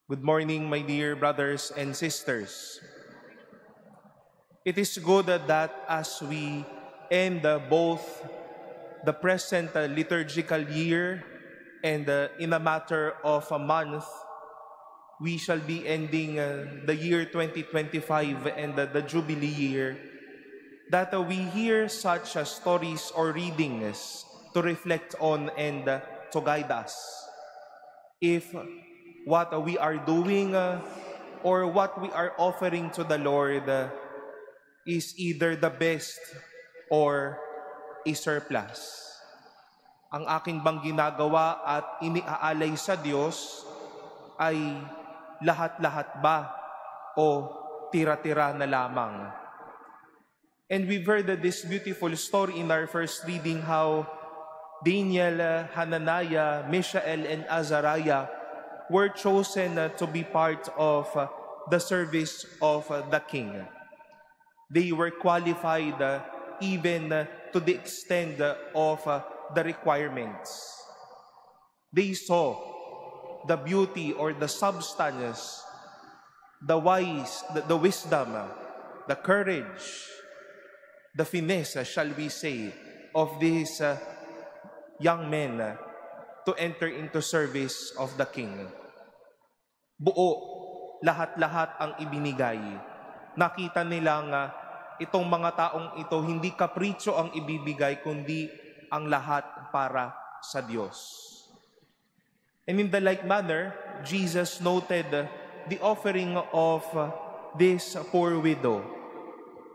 Good morning, my dear brothers and sisters. It is good that as we end both the present liturgical year and in a matter of a month, we shall be ending the year 2025 and the Jubilee year, that we hear such stories or readings to reflect on and to guide us. If what we are doing or what we are offering to the Lord is either the best or a surplus. Ang aking bang ginagawa at iniaalay sa Diyos ay lahat-lahat ba o tira-tira na lamang? And we've heard this beautiful story in our first reading how Daniel, Hananiah, Mishael, and Azariah were chosen to be part of the service of the king. They were qualified even to the extent of the requirements. They saw the beauty or the substance, the wisdom, the courage, the finesse, shall we say, of these young men to enter into service of the king. Buo, lahat-lahat ang ibinigay. Nakita nilang itong mga taong ito, hindi kapritsyo ang ibibigay, kundi ang lahat para sa Diyos. And in the like manner, Jesus noted the offering of this poor widow,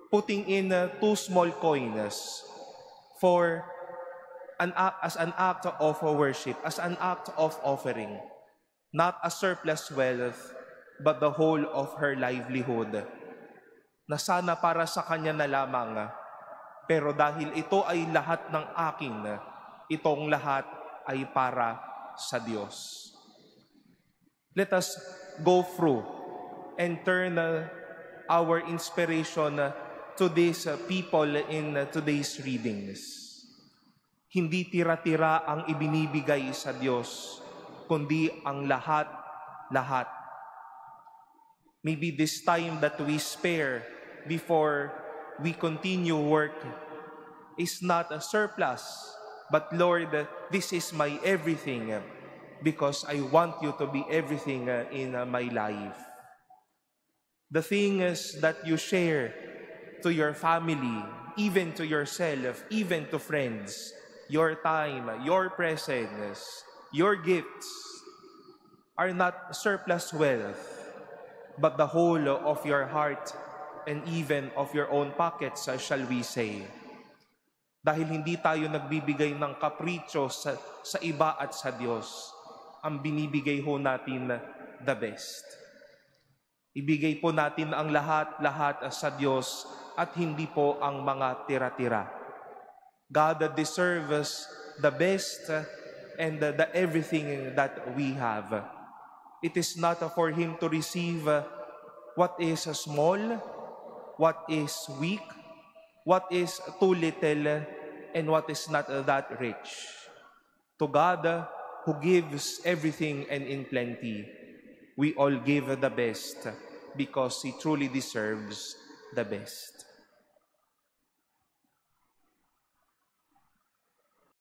putting in 2 small coins for as an act of worship, as an act of offering, not a surplus wealth, but the whole of her livelihood, na sana para sa kanya na lamang, pero dahil ito ay lahat ng akin, itong lahat ay para sa Diyos. Let us go through and turn our inspiration to these people in today's readings. Hindi tira-tira ang ibinibigay sa Diyos, kundi ang lahat-lahat. Maybe this time that we spare before we continue work is not a surplus, but Lord, this is my everything because I want you to be everything in my life. The things that you share to your family, even to yourself, even to friends, your time, your presence, your gifts are not surplus wealth, but the whole of your heart and even of your own pockets, shall we say. Dahil hindi tayo nagbibigay ng kapritsyo sa iba at sa Diyos, ang binibigay ho natin the best. Ibigay po natin ang lahat-lahat sa Diyos at hindi po ang mga tira-tira. God deserves the best and the everything that we have. It is not for Him to receive what is small, what is weak, what is too little, and what is not that rich. To God, who gives everything and in plenty, we all give the best because He truly deserves the best.